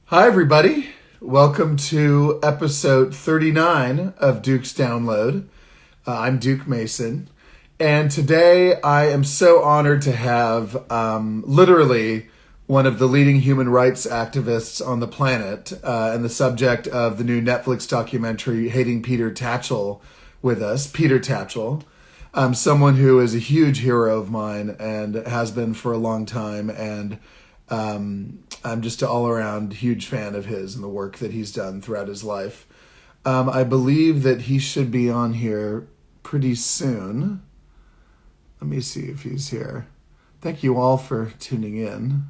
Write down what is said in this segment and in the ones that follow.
Hi, everybody. Welcome to episode 39 of Duke's Download. I'm Duke Mason. And today I am so honored to have literally one of the leading human rights activists on the planet and the subject of the new Netflix documentary, Hating Peter Tatchell, with us, Peter Tatchell. Someone who is a huge hero of mine and has been for a long time. And I'm just an all around huge fan of his and the work that he's done throughout his life. I believe that he should be on here pretty soon. Let me see if he's here. Thank you all for tuning in.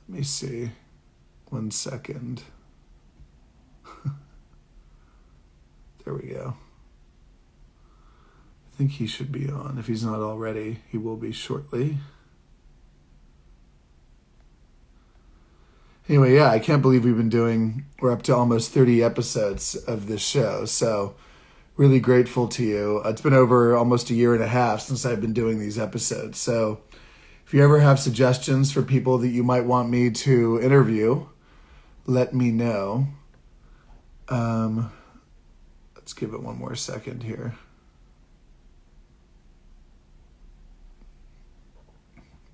Let me see. 1 second. There we go. I think he should be on. If he's not already, he will be shortly. Anyway, yeah, I can't believe we're up to almost 30 episodes of this show. So, really grateful to you. It's been over almost a year and a half since I've been doing these episodes. So, if you ever have suggestions for people that you might want me to interview, let me know. Let's give it one more second here.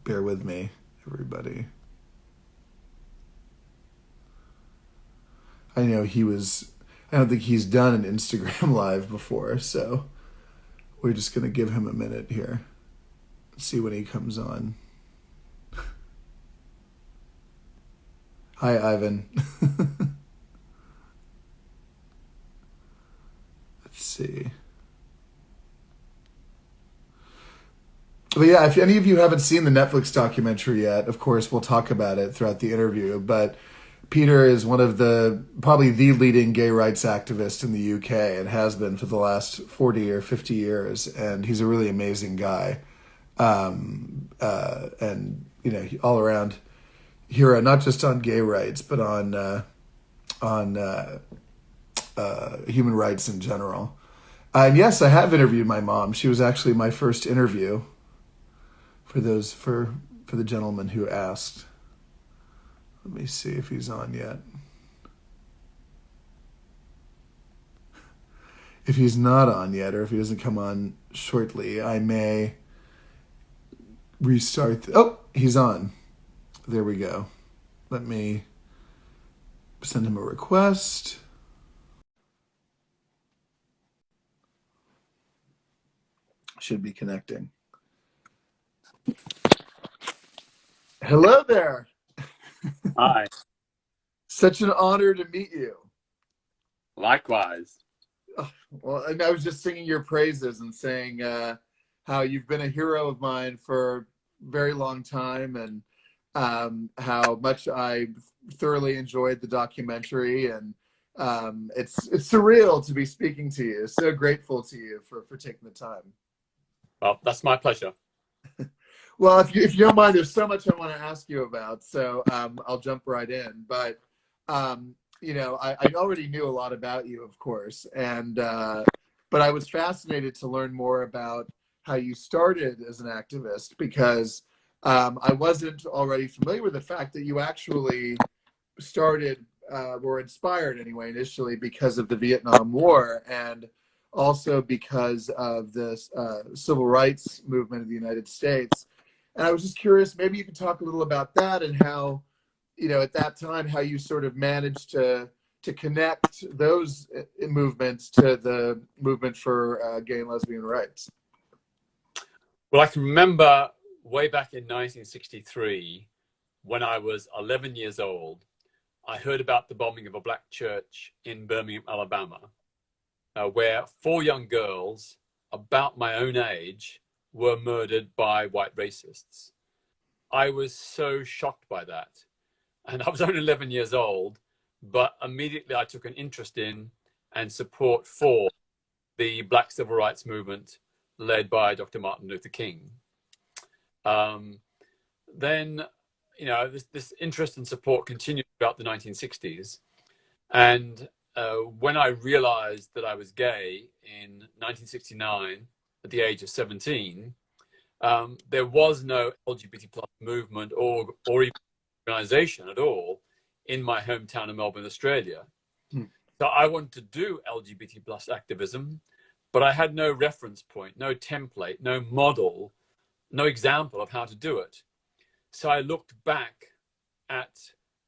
Bear with me, everybody. I know I don't think he's done an Instagram live before, so we're just going to give him a minute here. See when he comes on. Hi, Ivan. Let's see. But yeah, if any of you haven't seen the Netflix documentary yet, of course, we'll talk about it throughout the interview. But Peter is one of probably the leading gay rights activist in the UK and has been for the last 40 or 50 years. And he's a really amazing guy. And, all around hero, not just on gay rights, but on human rights in general. And yes, I have interviewed my mom. She was actually my first interview for the gentleman who asked. Let me see if he's on yet. If he's not on yet, or if he doesn't come on shortly, I may restart. Oh, he's on. There we go. Let me send him a request. Should be connecting. Hello there. Hi. Such an honor to meet you. Likewise. Well, and I was just singing your praises and saying how you've been a hero of mine for a very long time, and how much I thoroughly enjoyed the documentary. And it's surreal to be speaking to you. So grateful to you for taking the time. Well, that's my pleasure. Well, if you don't mind, there's so much I want to ask you about, so I'll jump right in. But I already knew a lot about you, of course, and but I was fascinated to learn more about how you started as an activist, because I wasn't already familiar with the fact that you actually started were inspired anyway initially because of the Vietnam War, and also because of the civil rights movement of the United States. And I was just curious, maybe you could talk a little about that and how, at that time, how you sort of managed to connect those movements to the movement for gay and lesbian rights. Well, I can remember way back in 1963, when I was 11 years old, I heard about the bombing of a black church in Birmingham, Alabama, where 4 young girls about my own age were murdered by white racists. I was so shocked by that. And I was only 11 years old, but immediately I took an interest in and support for the Black Civil Rights Movement led by Dr. Martin Luther King. Then, this interest and support continued throughout the 1960s. And when I realized that I was gay in 1969, at the age of 17, there was no LGBT plus movement or even organization at all in my hometown of Melbourne, Australia. Hmm. So I wanted to do LGBT plus activism, but I had no reference point, no template, no model, no example of how to do it. So I looked back at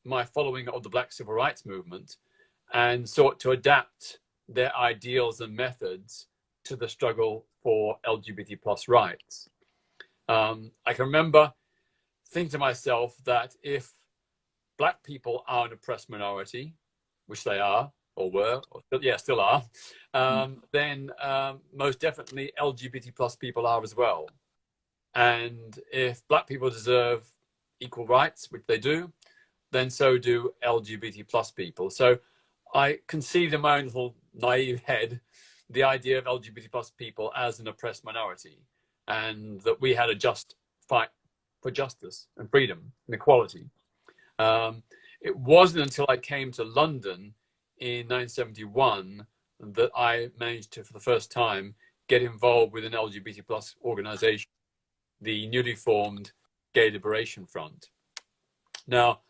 my following of the Black Civil Rights Movement and sought to adapt their ideals and methods to the struggle for LGBT plus rights. I can remember thinking to myself that if Black people are an oppressed minority, which they are, or were, or still are, then most definitely LGBT plus people are as well. And if Black people deserve equal rights, which they do, then so do LGBT plus people. So I conceived in my own little naive head the idea of LGBT plus people as an oppressed minority, and that we had a just fight for justice and freedom and equality. It wasn't until I came to London in 1971 that I managed to, for the first time, get involved with an LGBT plus organization, the newly formed Gay Liberation Front. Now,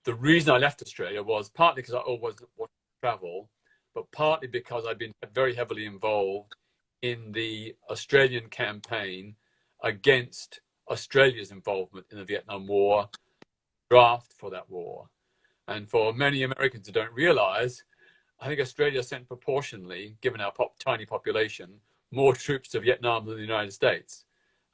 the reason I left Australia was partly because I always wanted to travel, but partly because I've been very heavily involved in the Australian campaign against Australia's involvement in the Vietnam War, draft for that war. And for many Americans who don't realize, I think Australia sent proportionally, given our tiny population, more troops to Vietnam than the United States.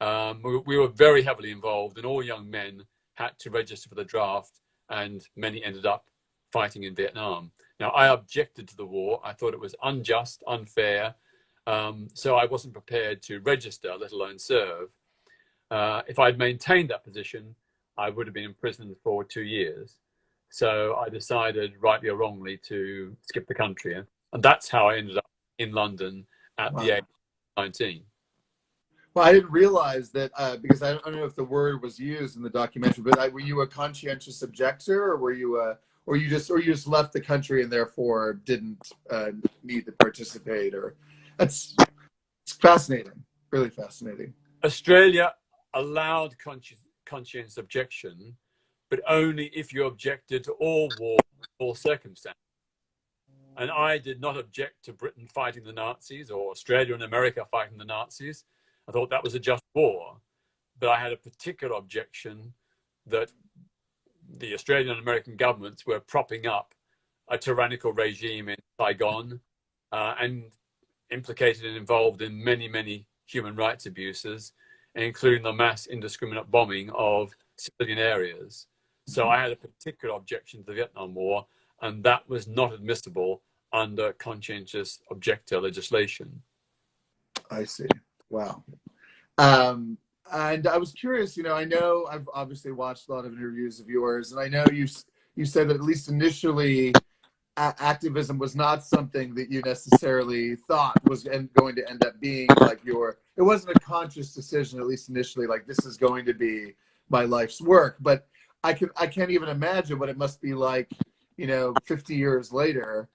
We were very heavily involved, and all young men had to register for the draft, and many ended up fighting in Vietnam. Now, I objected to the war. I thought it was unjust, unfair, so I wasn't prepared to register, let alone serve. If I'd maintained that position, I would have been imprisoned for 2 years. So I decided, rightly or wrongly, to skip the country. And that's how I ended up in London at the age of 19. Well, I didn't realize that because I don't know if the word was used in the documentary, but were you a conscientious objector, or were you or you just left the country and therefore didn't need to participate? Or it's fascinating, really fascinating. Australia allowed conscientious objection, but only if you objected to all war, all circumstances. And I did not object to Britain fighting the Nazis or Australia and America fighting the Nazis. I thought that was a just war. But I had a particular objection that the Australian and American governments were propping up a tyrannical regime in Saigon and implicated and involved in many, many human rights abuses, including the mass indiscriminate bombing of civilian areas. So I had a particular objection to the Vietnam War, and that was not admissible under conscientious objector legislation. I see. Wow. And I was curious, I know I've obviously watched a lot of interviews of yours, and I know you said that at least initially activism was not something that you necessarily thought was going to end up being like it wasn't a conscious decision, at least initially, like this is going to be my life's work. But I can't even imagine what it must be like, 50 years later,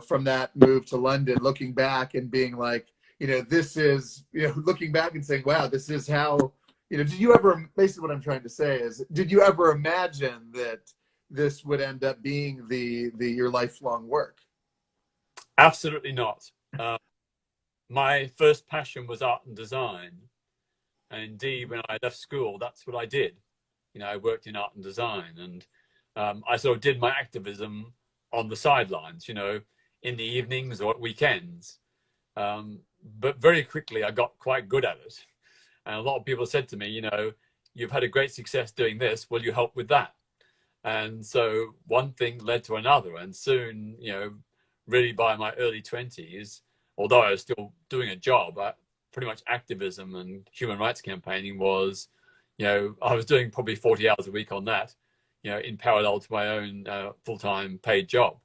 from that move to London, looking back and being like, this is, looking back and saying, wow, this is how, did you ever, basically what I'm trying to say is, did you ever imagine that this would end up being your lifelong work? Absolutely not. My first passion was art and design. And indeed, when I left school, that's what I did. I worked in art and design, and I sort of did my activism on the sidelines, in the evenings or at weekends. But very quickly, I got quite good at it. And a lot of people said to me, you've had a great success doing this. Will you help with that? And so one thing led to another. And soon, really by my early 20s, although I was still doing a job, pretty much activism and human rights campaigning was, I was doing probably 40 hours a week on that, in parallel to my own full-time paid job.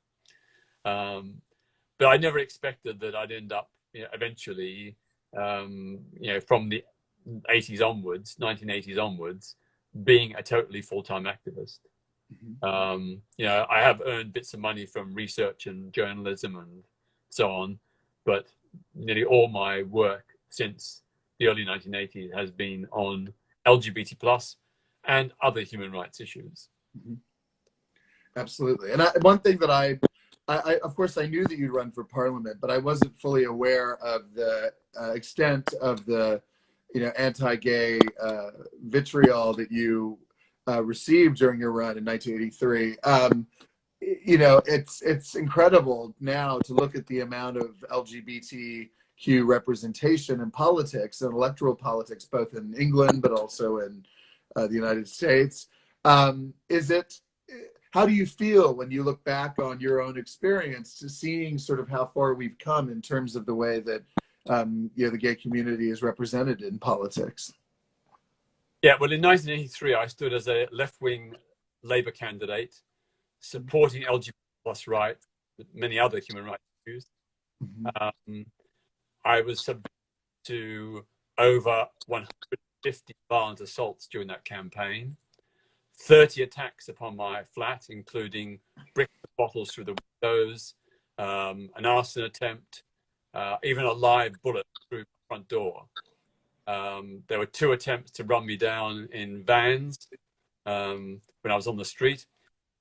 But I never expected that I'd end up, eventually, from the 80s onwards, 1980s onwards, being a totally full-time activist. Mm-hmm. I have earned bits of money from research and journalism and so on, but nearly all my work since the early 1980s has been on LGBT plus and other human rights issues. Mm-hmm. Absolutely. And one thing that of course, I knew that you'd run for parliament, but I wasn't fully aware of the extent of the, anti-gay vitriol that you received during your run in 1983. It's incredible now to look at the amount of LGBTQ representation in politics and electoral politics, both in England but also in the United States. Is it? How do you feel when you look back on your own experience to seeing sort of how far we've come in terms of the way that the gay community is represented in politics? Yeah, well, in 1983, I stood as a left-wing Labour candidate supporting LGBT plus rights, many other human rights issues. Mm-hmm. I was subject to over 150 violent assaults during that campaign, 30 attacks upon my flat, including brick bottles through the windows, an arson attempt, even a live bullet through the front door. There were 2 attempts to run me down in vans when I was on the street.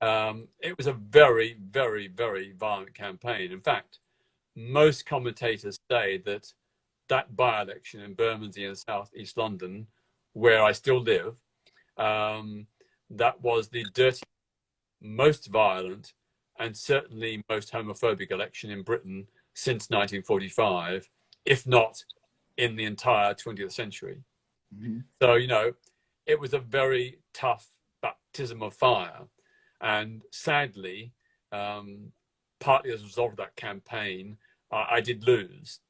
It was a very, very, very violent campaign. In fact, most commentators say that that by-election in Bermondsey in South East London, where I still live, that was the dirtiest, most violent, and certainly most homophobic election in Britain since 1945, if not in the entire 20th century. Mm-hmm. So, it was a very tough baptism of fire. And sadly, partly as a result of that campaign, I did lose.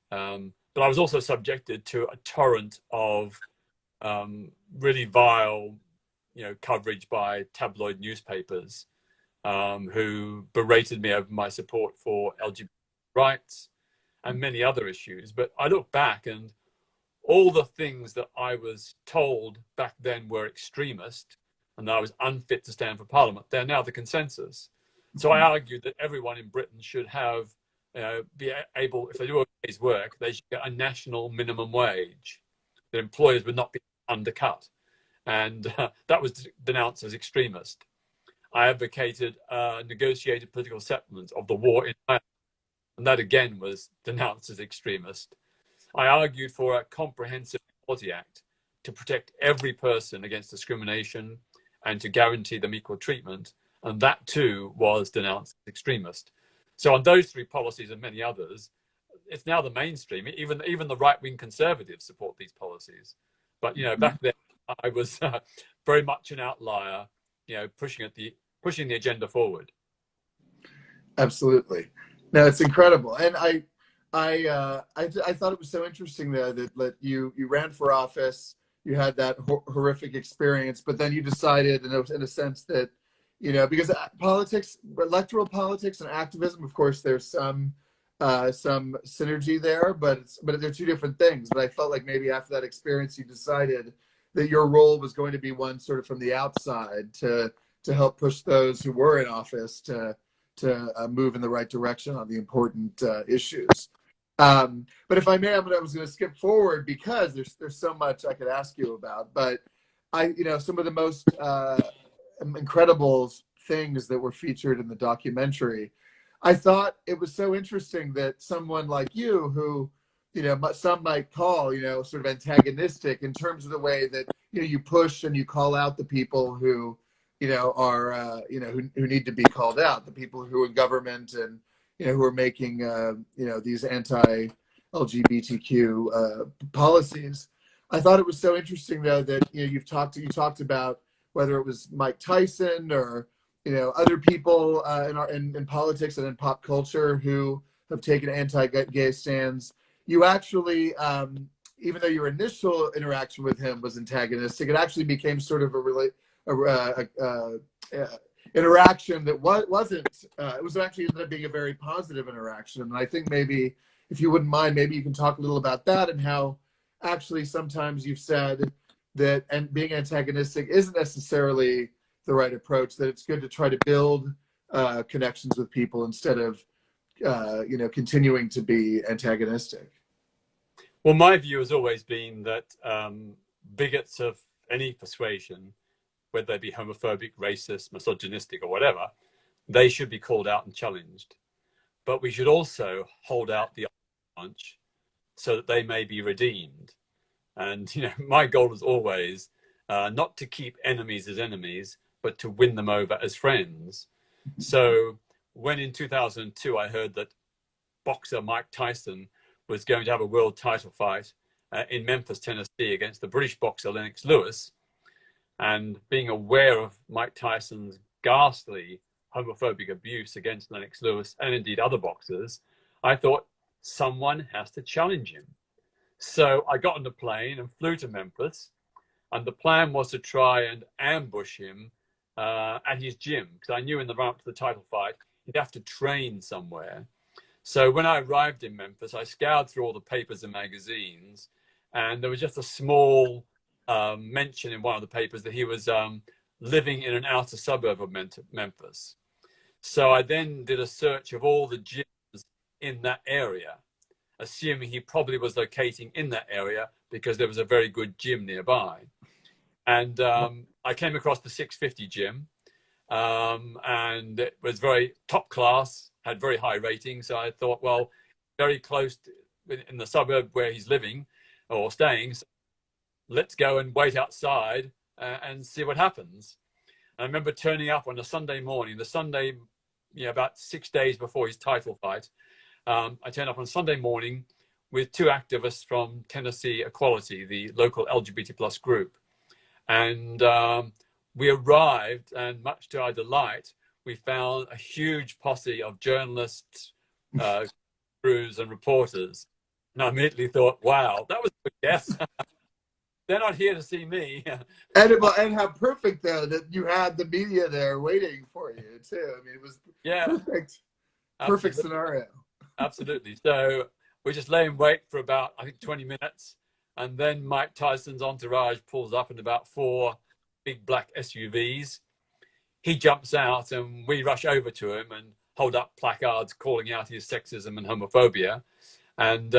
But I was also subjected to a torrent of really vile, coverage by tabloid newspapers who berated me over my support for LGBT rights and many other issues. But I look back and all the things that I was told back then were extremist and that I was unfit to stand for parliament, they're now the consensus. So I argued that everyone in Britain should have, be able, if they do a day's work, they should get a national minimum wage, that employers would not be undercut. And that was denounced as extremist. I advocated negotiated political settlement of the war in Ireland, and that again was denounced as extremist. I argued for a comprehensive Equality Act to protect every person against discrimination and to guarantee them equal treatment, and that too was denounced as extremist. So on those 3 policies and many others, it's now the mainstream. Even the right-wing conservatives support these policies. But back then I was very much an outlier, pushing the agenda forward. Absolutely. No, it's incredible. And I thought it was so interesting though that you ran for office, you had that horrific experience, but then you decided in a sense that, because politics, electoral politics and activism, of course, there's some synergy there, but they're 2 different things. But I felt like maybe after that experience, you decided that your role was going to be one sort of from the outside to help push those who were in office to move in the right direction on the important issues. But if I may, I was going to skip forward because there's so much I could ask you about. But some of the most incredible things that were featured in the documentary, I thought it was so interesting that someone like you, who some might call sort of antagonistic in terms of the way that you push and you call out the people who are who need to be called out, the people who are in government and who are making these anti-LGBTQ policies. I thought it was so interesting though that you talked about whether it was Mike Tyson or other people in politics and in pop culture who have taken anti-gay stands. You actually, even though your initial interaction with him was antagonistic, it actually became sort of interaction that wasn't. It was actually ended up being a very positive interaction. And I think maybe, if you wouldn't mind, maybe you can talk a little about that and how actually sometimes you've said that and being antagonistic isn't necessarily the right approach, that it's good to try to build connections with people instead of continuing to be antagonistic. Well, my view has always been that bigots of any persuasion whether they be homophobic, racist, misogynistic, or whatever, they should be called out and challenged. But we should also hold out the punch so that they may be redeemed. And my goal is always not to keep enemies as enemies, but to win them over as friends. So when in 2002 I heard that boxer Mike Tyson was going to have a world title fight in Memphis, Tennessee, against the British boxer Lennox Lewis, and being aware of Mike Tyson's ghastly homophobic abuse against Lennox Lewis and indeed other boxers, I thought someone has to challenge him. So I got on the plane and flew to Memphis, and the plan was to try and ambush him at his gym, because I knew in the run up to the title fight he'd have to train somewhere. So when I arrived in Memphis, I scoured through all the papers and magazines, and there was just a small mention in one of the papers that he was living in an outer suburb of Memphis. So I then did a search of all the gyms in that area, assuming he probably was locating in that area because there was a very good gym nearby. And I came across the 650 gym, and it was very top class, had very high ratings. So I thought, well, very close in the suburb where he's living or staying, so let's go and wait outside and see what happens. And I remember turning up on a Sunday morning, the Sunday, about 6 days before his title fight. I turned up on Sunday morning with two activists from Tennessee Equality, the local LGBT plus group. And we arrived, and much to our delight, we found a huge posse of journalists, crews and reporters. And I immediately thought, wow, that was a good guess. They're not here to see me. And how perfect, though, that you had the media there waiting for you, too. I mean, it was perfect. Perfect scenario. Absolutely. So we just lay in wait for about, I think, 20 minutes. And then Mike Tyson's entourage pulls up in about 4 big black SUVs. He jumps out and we rush over to him and hold up placards calling out his sexism and homophobia. And,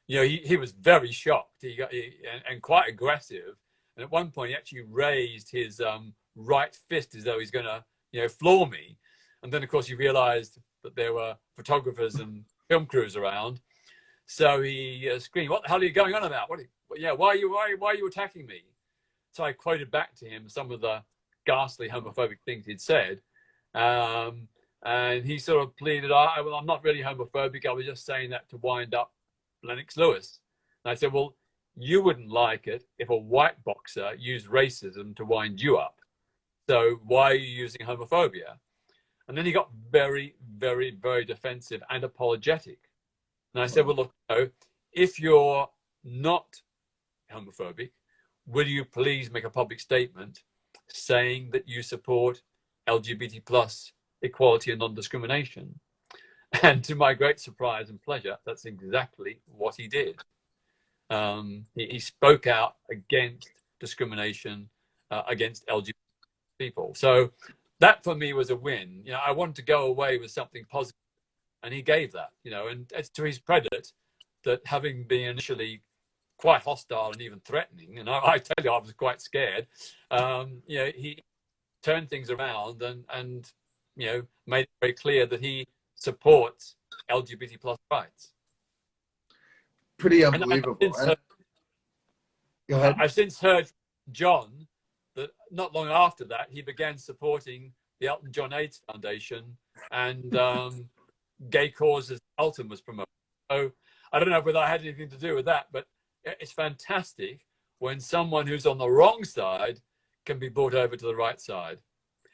he was very shocked and quite aggressive. And at one point, he actually raised his right fist as though he's going to, floor me. And then, of course, he realized that there were photographers and film crews around. So he screamed, "What the hell are you going on about? Why are you attacking me?" So I quoted back to him some of the ghastly homophobic things he'd said. And he sort of pleaded, well, I'm not really homophobic. I was just saying that to wind up Lennox Lewis. And I said, well, you wouldn't like it if a white boxer used racism to wind you up. So why are you using homophobia? And then he got very, very, very defensive and apologetic. And I said, well, look, if you're not homophobic, will you please make a public statement saying that you support LGBT plus equality and non-discrimination? And to my great surprise and pleasure, that's exactly what he did. He spoke out against discrimination against LGBT people. So that for me was a win. I wanted to go away with something positive, and he gave that. And it's to his credit that, having been initially quite hostile and even threatening, and I tell you, I was quite scared. He turned things around and made it very clear that he supports LGBT plus rights. Pretty unbelievable. I've since heard from John that not long after that, he began supporting the Elton John AIDS Foundation and gay causes Elton was promoting. So I don't know whether I had anything to do with that, but it's fantastic when someone who's on the wrong side can be brought over to the right side.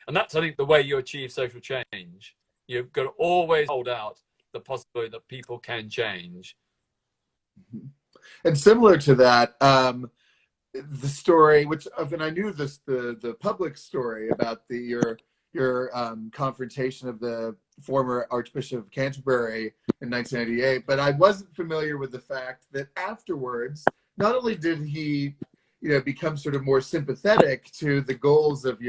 And that's, I think, the way you achieve social change. You've got to always hold out the possibility that people can change. And similar to that, the story, which and I knew this, the public story about your confrontation of the former Archbishop of Canterbury in 1998, but I wasn't familiar with the fact that afterwards, not only did he, become sort of more sympathetic to the goals of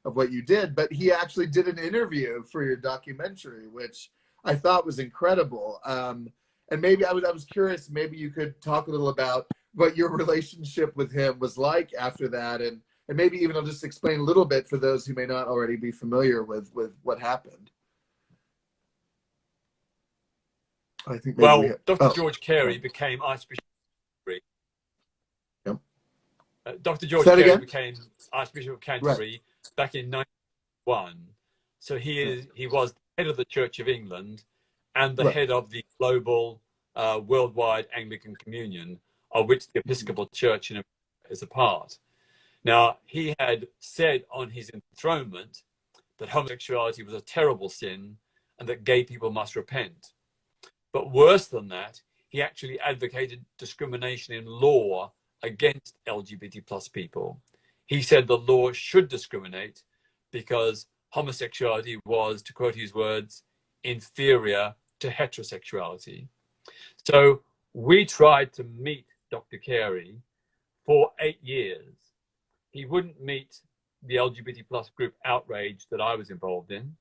what you did, but he actually did an interview for your documentary, which I thought was incredible. And maybe I was curious, maybe you could talk a little about what your relationship with him was like after that, and And maybe even I'll just explain a little bit for those who may not already be familiar with what happened. I think maybe we Well, have. Dr. Oh, George Carey became Archbishop. yep. Dr. Say George that Carey again. became Archbishop of Right. Canterbury back in 1991. So Right. he was the head of the Church of England and the Right. head of the global worldwide Anglican Communion, of which the Episcopal Church in America is a part. Now, he had said on his enthronement that homosexuality was a terrible sin and that gay people must repent. But worse than that, he actually advocated discrimination in law against LGBT plus people. He said the law should discriminate because homosexuality was, to quote his words, inferior to heterosexuality. So we tried to meet Dr. Carey for 8 years. He wouldn't meet the LGBT plus group outrage that I was involved in.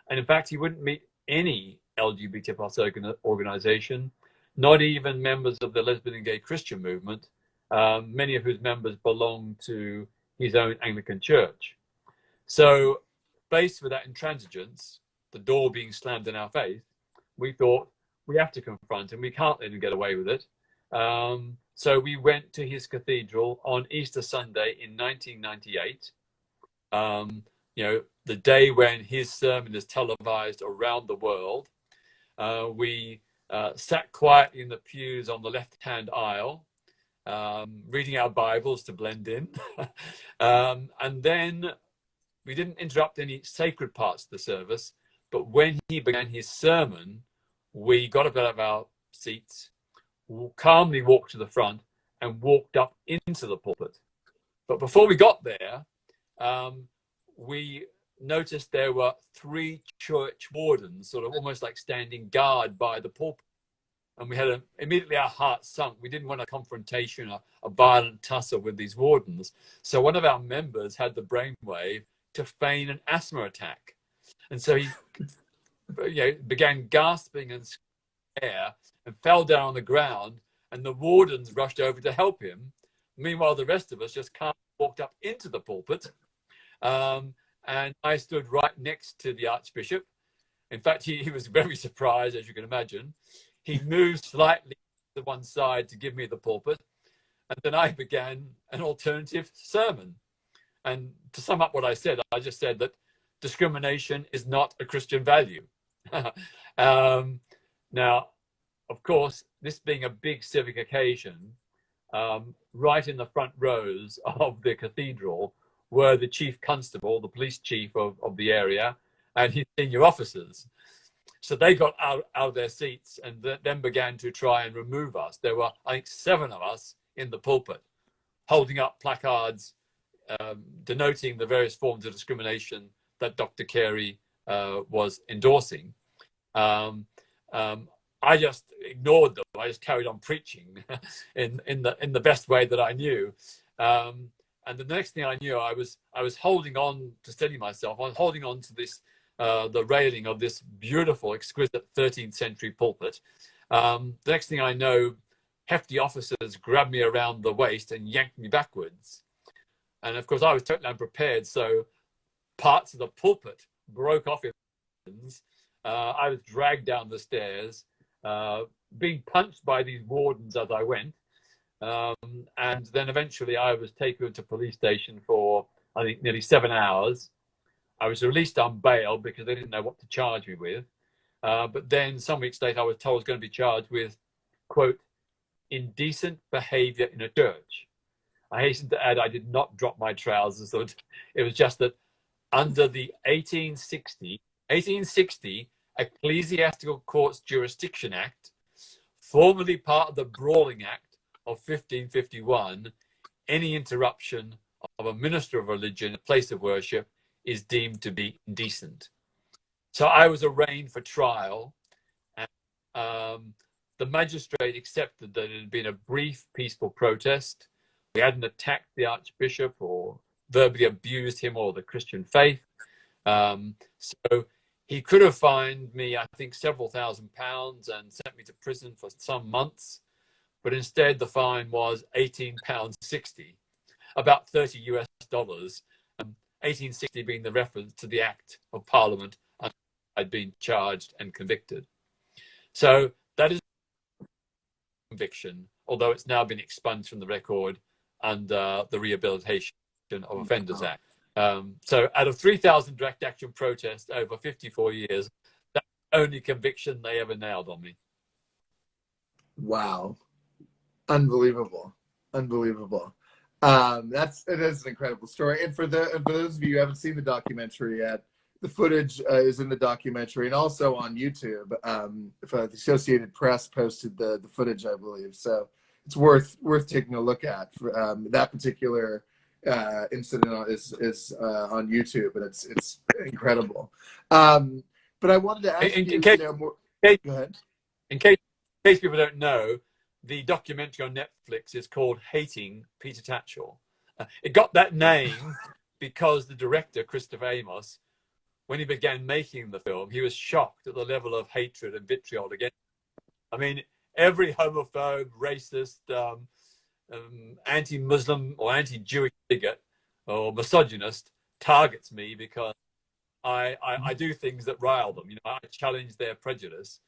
And in fact, he wouldn't meet any LGBT plus organization, not even members of the lesbian and gay Christian movement, many of whose members belong to his own Anglican church. So faced with that intransigence, the door being slammed in our face, we thought we have to confront him. We can't let him get away with it. So we went to his cathedral on Easter Sunday in 1998. The day when his sermon is televised around the world. We sat quietly in the pews on the left-hand aisle, reading our Bibles to blend in. And then we didn't interrupt any sacred parts of the service, but when he began his sermon, we got up out of our seats, calmly walked to the front and walked up into the pulpit. But before we got there, we noticed there were 3 church wardens, sort of almost like standing guard by the pulpit. And we had immediately our hearts sunk. We didn't want a confrontation, a violent tussle with these wardens. So one of our members had the brainwave to feign an asthma attack. And so he began gasping and air and fell down on the ground, and the wardens rushed over to help him. Meanwhile, the rest of us just calmly walked up into the pulpit. And I stood right next to the Archbishop. In fact, he was very surprised, as you can imagine. He moved slightly to one side to give me the pulpit. And then I began an alternative sermon. And to sum up what I said, I just said that discrimination is not a Christian value. Now, of course, this being a big civic occasion, right in the front rows of the cathedral were the chief constable, the police chief of the area, and his senior officers. So they got out of their seats and then began to try and remove us. There were, I think, 7 of us in the pulpit holding up placards denoting the various forms of discrimination that Dr. Carey was endorsing. I just ignored them. I just carried on preaching in the best way that I knew. And the next thing I knew, I was holding on to steady myself. I was holding on to this the railing of this beautiful, exquisite 13th century pulpit. The next thing I know, hefty officers grabbed me around the waist and yanked me backwards. And of course, I was totally unprepared. So parts of the pulpit broke off in hands. I was dragged down the stairs, being punched by these wardens as I went. And then eventually I was taken to police station for, I think, nearly 7 hours. I was released on bail because they didn't know what to charge me with. But then some weeks later, I was told I was going to be charged with, quote, indecent behavior in a church. I hasten to add, I did not drop my trousers. So it was just that under the 1860 Ecclesiastical Courts Jurisdiction Act, formerly part of the Brawling Act of 1551, any interruption of a minister of religion, a place of worship, is deemed to be indecent. So I was arraigned for trial, and the magistrate accepted that it had been a brief, peaceful protest. We hadn't attacked the Archbishop or verbally abused him or the Christian faith. So he could have fined me, I think, several £1,000s and sent me to prison for some months. But instead, the fine was £18.60. about $30, 1860 being the reference to the Act of Parliament and I'd been charged and convicted. So that is conviction, although it's now been expunged from the record under the Rehabilitation of Offenders Act. So out of 3,000 direct action protests over 54 years, that's the only conviction they ever nailed on me. Wow. Unbelievable. Unbelievable. It is an incredible story. And for those of you who haven't seen the documentary yet, the footage is in the documentary and also on YouTube. The Associated Press posted the footage, I believe. So it's worth taking a look at. That particular incident is on YouTube, and it's incredible. But I wanted to ask you, more. Go ahead. In case people don't know, the documentary on Netflix is called Hating Peter Tatchell. It got that name because the director, Christopher Amos, when he began making the film, he was shocked at the level of hatred and vitriol against him. I mean, every homophobe, racist, anti-Muslim or anti-Jewish bigot or misogynist targets me because I do things that rile them. I challenge their prejudice.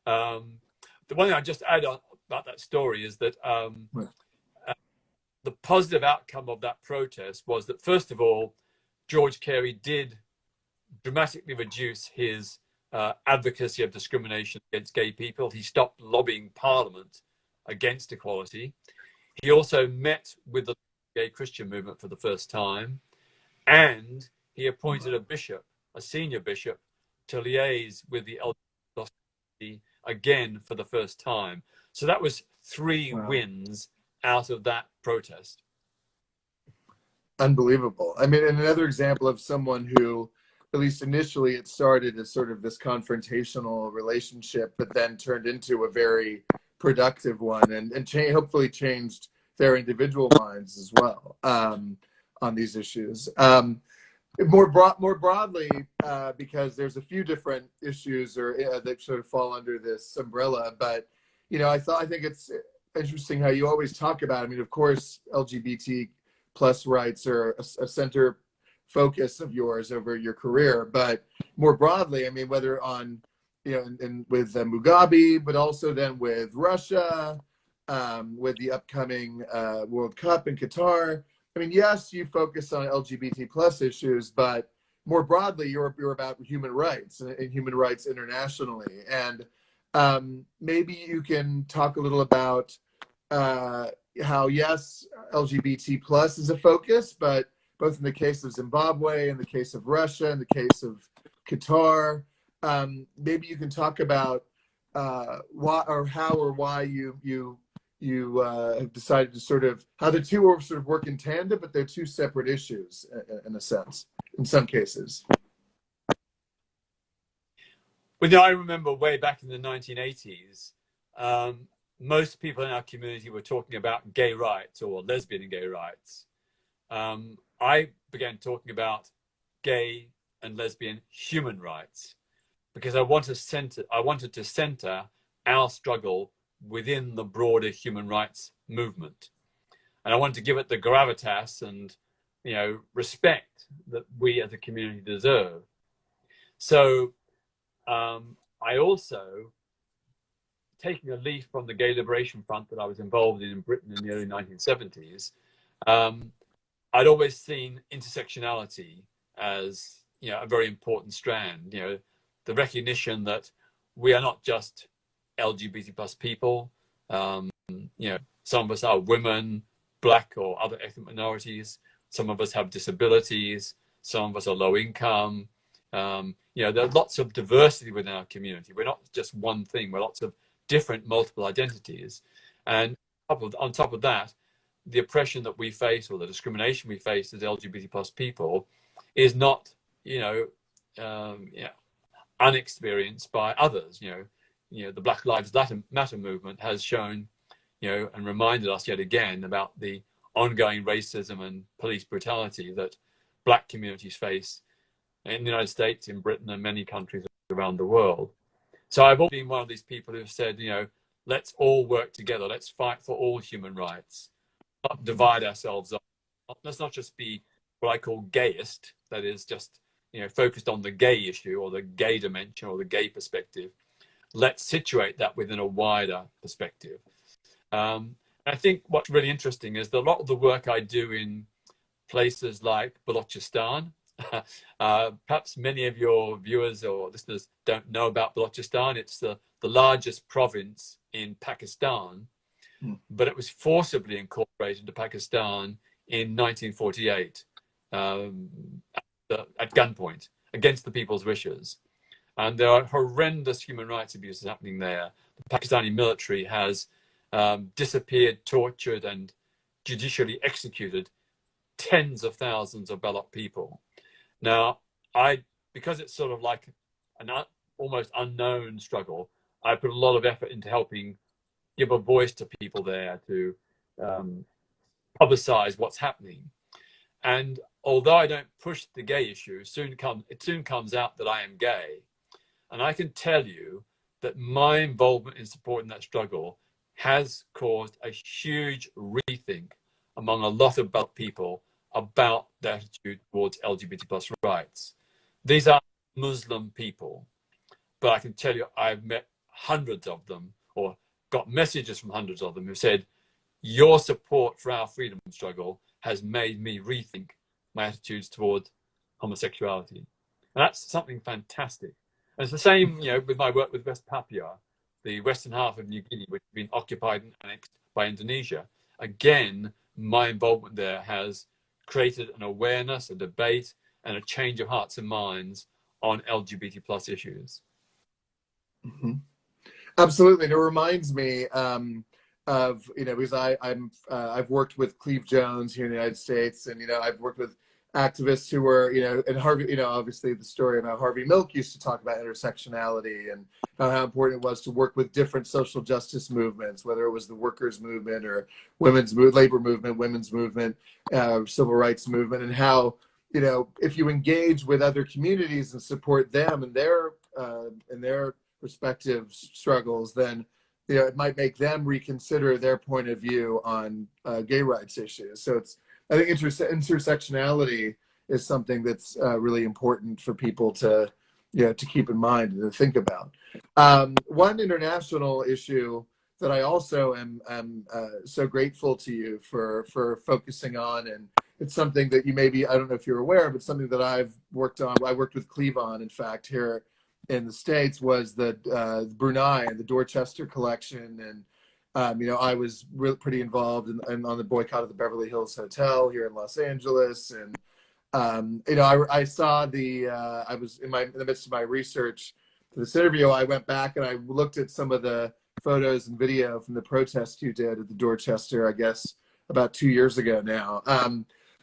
The one thing I just add on about that story is that the positive outcome of that protest was that, first of all, George Carey did dramatically reduce his advocacy of discrimination against gay people. He stopped lobbying Parliament against equality. He also met with the gay Christian movement for the first time, and he appointed a senior bishop, to liaise with the LGBT again for the first time. So that was 3 wins out of that protest. Unbelievable. I mean, and another example of someone who, at least initially, it started as sort of this confrontational relationship, but then turned into a very productive one, and hopefully changed their individual minds as well on these issues. More broadly, because there's a few different issues that sort of fall under this umbrella, but I think it's interesting how you always talk about. I mean, of course, LGBT plus rights are a center focus of yours over your career, but more broadly, I mean, whether on with Mugabe, but also then with Russia, with the upcoming World Cup in Qatar. I mean, yes, you focus on LGBT plus issues, but more broadly, you're about human rights and human rights internationally. And maybe you can talk a little about how, yes, LGBT plus is a focus, but both in the case of Zimbabwe, in the case of Russia, in the case of Qatar, maybe you can talk about why you have decided to sort of, how the two will sort of work in tandem, but they're two separate issues in a sense, in some cases. Well, I remember way back in the 1980s, most people in our community were talking about gay rights or lesbian and gay rights. I began talking about gay and lesbian human rights because I wanted to center our struggle within the broader human rights movement. And I wanted to give it the gravitas and, respect that we as a community deserve. So I also, taking a leaf from the Gay Liberation Front that I was involved in Britain in the early 1970s, I'd always seen intersectionality as, a very important strand, the recognition that we are not just LGBT plus people. Some of us are women, Black or other ethnic minorities. Some of us have disabilities. Some of us are low income. There are lots of diversity within our community. We're not just one thing. We're lots of different, multiple identities. And on top of that, the oppression that we face or the discrimination we face as LGBT plus people is not, unexperienced by others. The Black Lives Matter movement has shown, and reminded us yet again about the ongoing racism and police brutality that Black communities face in the United States, in Britain, and many countries around the world. So I've always been one of these people who've said, let's all work together. Let's fight for all human rights, not divide ourselves up let's not just be what I call gayist, that is just, focused on the gay issue or the gay dimension or the gay perspective. Let's situate that within a wider perspective. I think what's really interesting is that a lot of the work I do in places like Balochistan, perhaps many of your viewers or listeners don't know about Balochistan. It's the largest province in Pakistan, but it was forcibly incorporated into Pakistan in 1948 at gunpoint against the people's wishes. And there are horrendous human rights abuses happening there. The Pakistani military has disappeared, tortured, and judicially executed tens of thousands of Baloch people. Now, because it's sort of like an almost unknown struggle, I put a lot of effort into helping give a voice to people there, to publicize what's happening. And although I don't push the gay issue, it soon comes out that I am gay. And I can tell you that my involvement in supporting that struggle has caused a huge rethink among a lot of people about their attitude towards LGBT plus rights. These are Muslim people, but I can tell you I've met hundreds of them, or got messages from hundreds of them, who said, your support for our freedom struggle has made me rethink my attitudes towards homosexuality. And that's something fantastic. And it's the same, with my work with West Papua, the western half of New Guinea, which has been occupied and annexed by Indonesia. Again, my involvement there has created an awareness, a debate, and a change of hearts and minds on LGBT plus issues. Mm-hmm. Absolutely. And it reminds me of, because I've worked with Cleve Jones here in the United States, and, I've worked with activists who were, and Harvey, obviously the story about Harvey Milk used to talk about intersectionality and how important it was to work with different social justice movements, whether it was the workers movement or labor movement, women's movement, civil rights movement, and how, if you engage with other communities and support them and their respective struggles, then it might make them reconsider their point of view on gay rights issues. So I think intersectionality is something that's really important for people to keep in mind and to think about. One international issue that I also am so grateful to you for focusing on, and it's something that you maybe, I don't know if you're aware, but something that I've worked on. I worked with Cleve on, in fact, here in the States, was the Brunei and the Dorchester collection. And I was really pretty involved in on the boycott of the Beverly Hills Hotel here in Los Angeles. And I saw I was in the midst of my research for this interview. I went back and I looked at some of the photos and video from the protest you did at the Dorchester, I guess about 2 years ago now.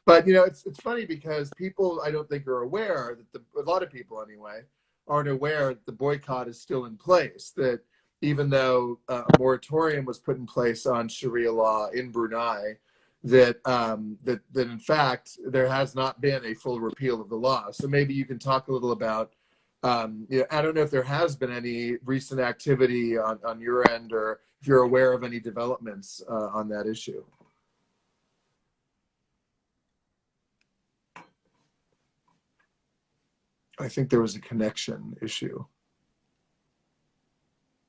But it's funny because people, I don't think, are aware that a lot of people anyway aren't aware that the boycott is still in place, that even though a moratorium was put in place on Sharia law in Brunei, that in fact there has not been a full repeal of the law. So maybe you can talk a little about, I don't know if there has been any recent activity on your end, or if you're aware of any developments on that issue. I think there was a connection issue.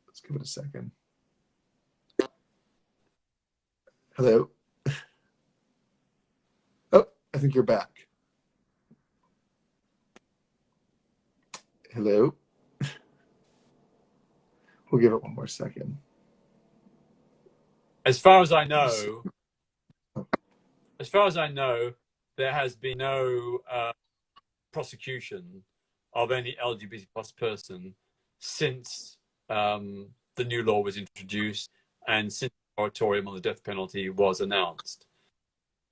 Let's give it a second. Hello? Oh, I think you're back. Hello? We'll give it one more second. As far as I know, there has been no prosecution of any LGBT plus person since the new law was introduced and since the moratorium on the death penalty was announced.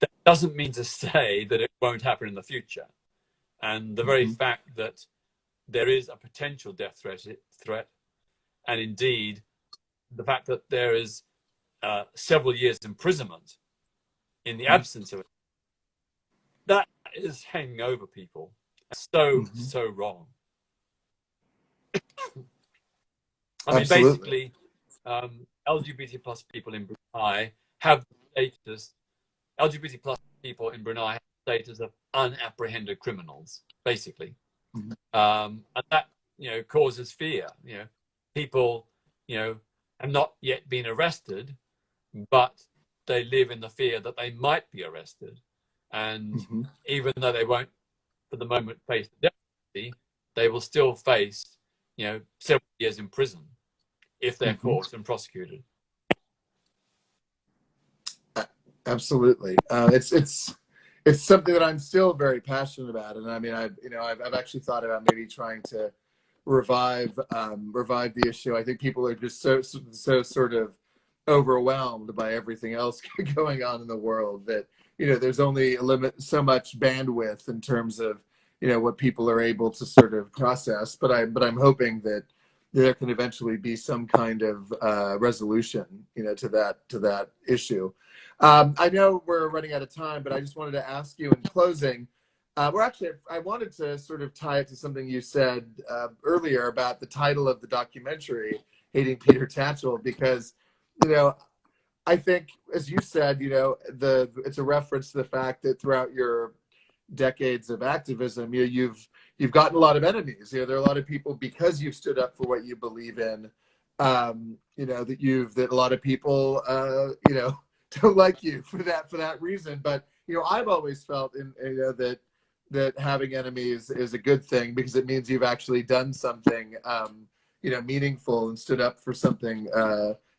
That doesn't mean to say that it won't happen in the future. And the very fact that there is a potential death threat, and indeed the fact that there is several years imprisonment in the absence of it, that is hanging over people. So wrong. I mean, basically, LGBT plus people in Brunei have the status, LGBT plus people in Brunei have status of unapprehended criminals, basically. Mhm. And that, causes fear. People, have not yet been arrested, but they live in the fear that they might be arrested. And Mhm. even though they won't, for the moment, face the death penalty, they will still face, several years in prison if they're Mhm. caught and prosecuted. Absolutely. It's something that I'm still very passionate about, and I mean, I've actually thought about maybe trying to revive the issue. I think people are just so sort of overwhelmed by everything else going on in the world that there's only a limit, so much bandwidth in terms of what people are able to sort of process. But I'm hoping that there can eventually be some kind of resolution, to that issue. I know we're running out of time, but I just wanted to ask you in closing. I wanted to sort of tie it to something you said earlier about the title of the documentary, Hating Peter Tatchell, because, I think, as you said, it's a reference to the fact that throughout your decades of activism, you've gotten a lot of enemies. There are a lot of people, because you've stood up for what you believe in, that a lot of people, don't like you for that reason. But I've always felt that having enemies is a good thing, because it means you've actually done something meaningful and stood up for something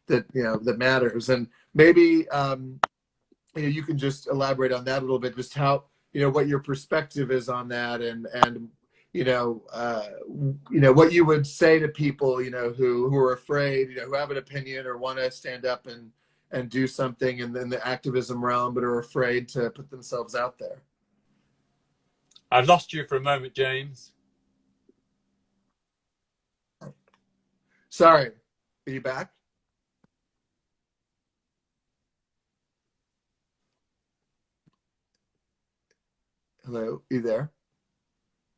that matters. And maybe you can just elaborate on that a little bit, just how what your perspective is on that, and what you would say to people who are afraid, who have an opinion or want to stand up and do something in the activism realm, but are afraid to put themselves out there. I've lost you for a moment, James. Sorry, are you back? Hello, you there?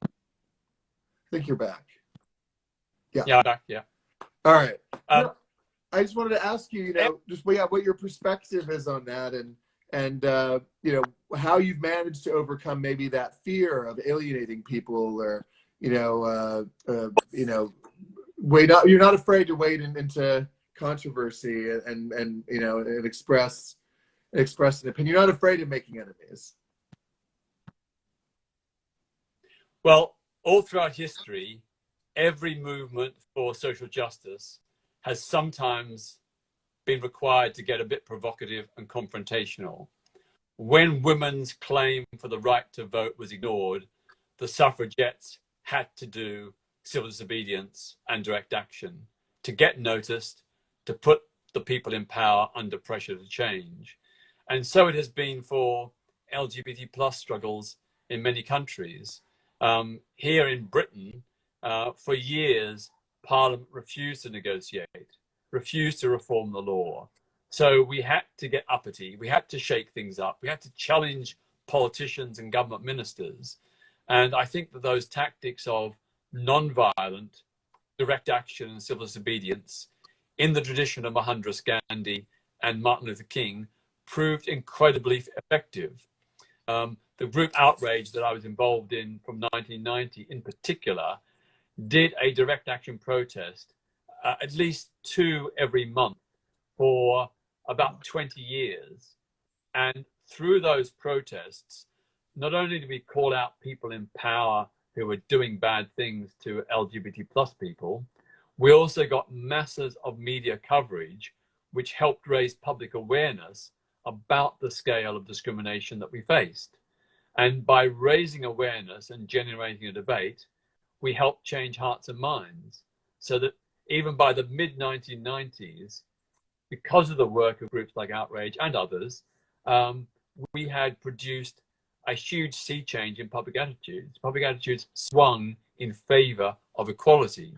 I think you're back. Yeah. Yeah, I'm back. Yeah. All right. Um, I just wanted to ask you, just what your perspective is on that, and how you've managed to overcome maybe that fear of alienating people, or you're not afraid to wade into controversy and express an opinion. You're not afraid of making enemies. well, all throughout history, every movement for social justice has sometimes been required to get a bit provocative and confrontational. When women's claim for the right to vote was ignored, the suffragettes had to do civil disobedience and direct action to get noticed, to put the people in power under pressure to change. And so it has been for LGBT plus struggles in many countries. Here in Britain, for years, Parliament refused to negotiate, refused to reform the law. So we had to get uppity. We had to shake things up. We had to challenge politicians and government ministers. And I think that those tactics of non-violent direct action and civil disobedience in the tradition of Mahatma Gandhi and Martin Luther King proved incredibly effective. The group Outrage that I was involved in from 1990 in particular did a direct action protest, at least 2 every month for about 20 years. And through those protests, not only did we call out people in power who were doing bad things to LGBT plus people, we also got masses of media coverage, which helped raise public awareness about the scale of discrimination that we faced. And by raising awareness and generating a debate, we helped change hearts and minds, so that even by the mid 1990s, because of the work of groups like Outrage and others, we had produced a huge sea change in public attitudes. Public attitudes swung in favor of equality.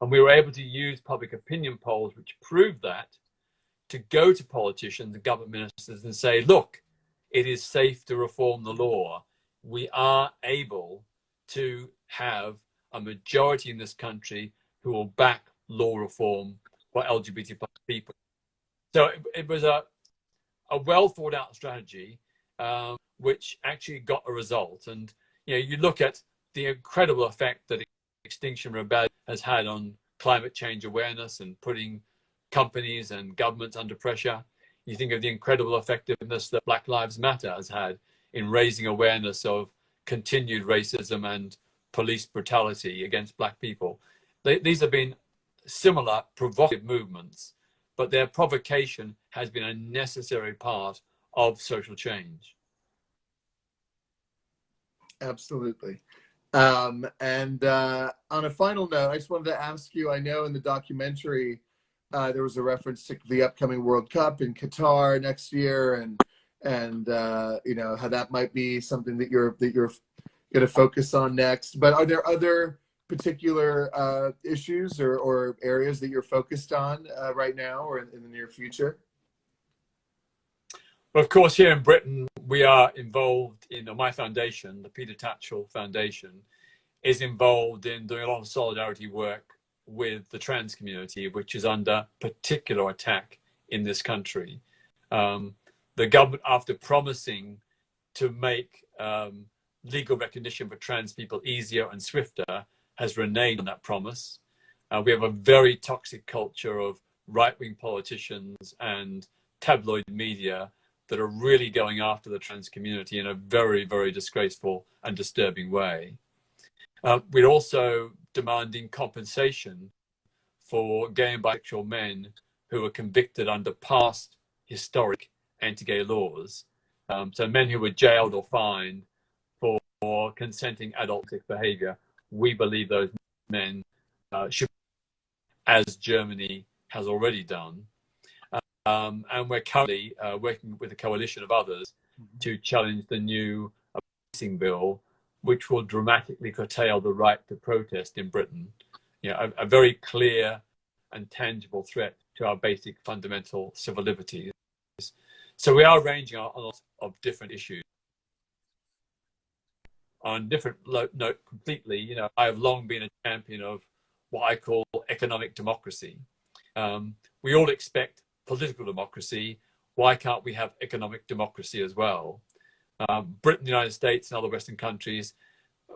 And we were able to use public opinion polls, which proved that, to go to politicians and government ministers and say, look, it is safe to reform the law. We are able to have a majority in this country who will back law reform for LGBT people. So it was a well thought out strategy. which actually got a result. And you look at the incredible effect that Extinction Rebellion has had on climate change awareness and putting companies and governments under pressure. You think of the incredible effectiveness that Black Lives Matter has had in raising awareness of continued racism and police brutality against Black people. These have been similar provocative movements, but their provocation has been a necessary part of social change. Absolutely. And on a final note, I just wanted to ask you, I know in the documentary, there was a reference to the upcoming World Cup in Qatar next year, and how that might be something that you're going to focus on next. But are there other particular issues or areas that you're focused on right now or in the near future? Well, of course, here in Britain, we are involved in my foundation, the Peter Tatchell Foundation, is involved in doing a lot of solidarity work with the trans community, which is under particular attack in this country. The government, after promising to make legal recognition for trans people easier and swifter, has reneged on that promise. We have a very toxic culture of right-wing politicians and tabloid media that are really going after the trans community in a very, very disgraceful and disturbing way. We're also demanding compensation for gay and bisexual men who were convicted under past historic anti-gay laws. So men who were jailed or fined for consenting adultic behavior. We believe those men should, as Germany has already done. And we're currently working with a coalition of others to challenge the new policing bill, which will dramatically curtail the right to protest in Britain. A very clear and tangible threat to our basic fundamental civil liberties. So we are ranging on a lot of different issues. On a different note completely, I have long been a champion of what I call economic democracy. We all expect political democracy. Why can't we have economic democracy as well? Britain, the United States, and other Western countries,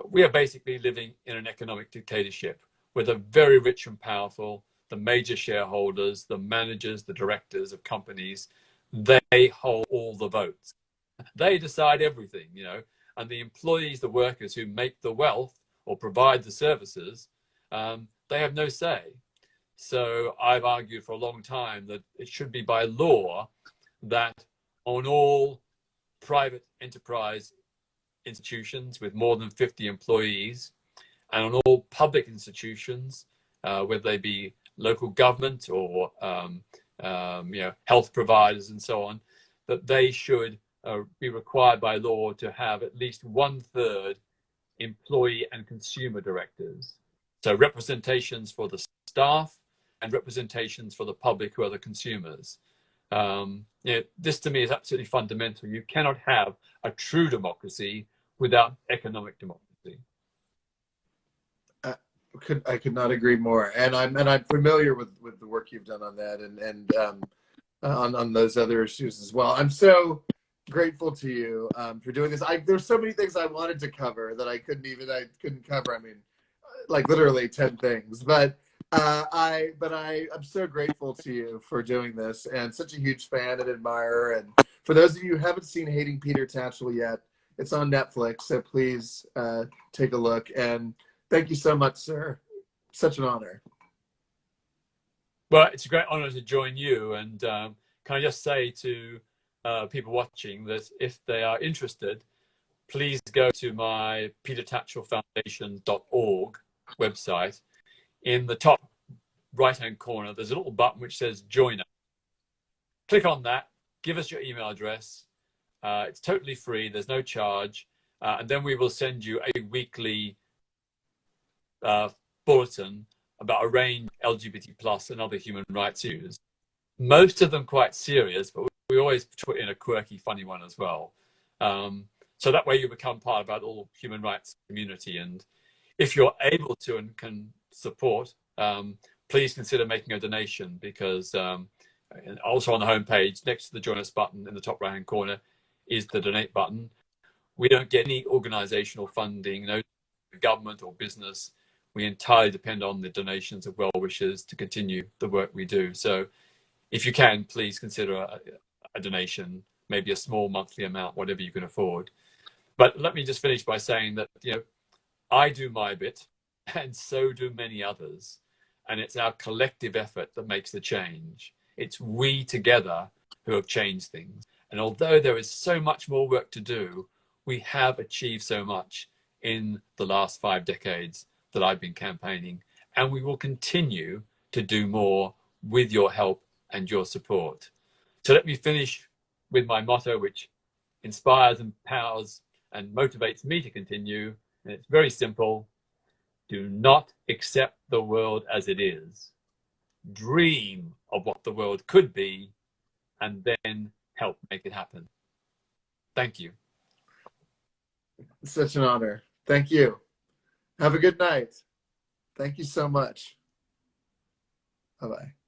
we are basically living in an economic dictatorship where the very rich and powerful, the major shareholders, the managers, the directors of companies, they hold all the votes. They decide everything, and the employees, the workers who make the wealth or provide the services, they have no say. So I've argued for a long time that it should be by law that on all private enterprise institutions with more than 50 employees and on all public institutions, whether they be local government or health providers and so on, that they should be required by law to have at least 1/3 employee and consumer directors. So representations for the staff and representations for the public who are the consumers. This to me is absolutely fundamental. You cannot have a true democracy without economic democracy. I could not agree more. And I'm familiar with the work you've done on that and on those other issues as well. I'm so grateful to you for doing this. There's so many things I wanted to cover that I couldn't cover. I mean, like literally 10 things, but I'm so grateful to you for doing this and such a huge fan and admirer. And for those of you who haven't seen Hating Peter Tatchell yet, it's on Netflix. So please take a look. And thank you so much, sir. Such an honor. Well, it's a great honor to join you. And can I just say to people watching that if they are interested, please go to my petertatchellfoundation.org website. In the top right-hand corner, there's a little button which says Join Us. Click on that, give us your email address. It's totally free, there's no charge. And then we will send you a weekly bulletin about a range of LGBT plus and other human rights issues. Most of them quite serious, but we always put in a quirky, funny one as well. So that way you become part of our all human rights community. And if you're able to and can support, please consider making a donation, because also on the homepage next to the Join Us button in the top right hand corner is the donate button. We don't get any organizational funding, no government or business. We entirely depend on the donations of well-wishers to continue the work we do. So if you can, please consider a donation, maybe a small monthly amount, whatever you can afford. But let me just finish by saying that, I do my bit, and so do many others. And it's our collective effort that makes the change. It's we together who have changed things. And although there is so much more work to do, we have achieved so much in the last 5 decades that I've been campaigning. And we will continue to do more with your help and your support. So let me finish with my motto, which inspires, empowers, and motivates me to continue. And it's very simple. Do not accept the world as it is. Dream of what the world could be, and then help make it happen. Thank you. Such an honor. Thank you. Have a good night. Thank you so much. Bye-bye.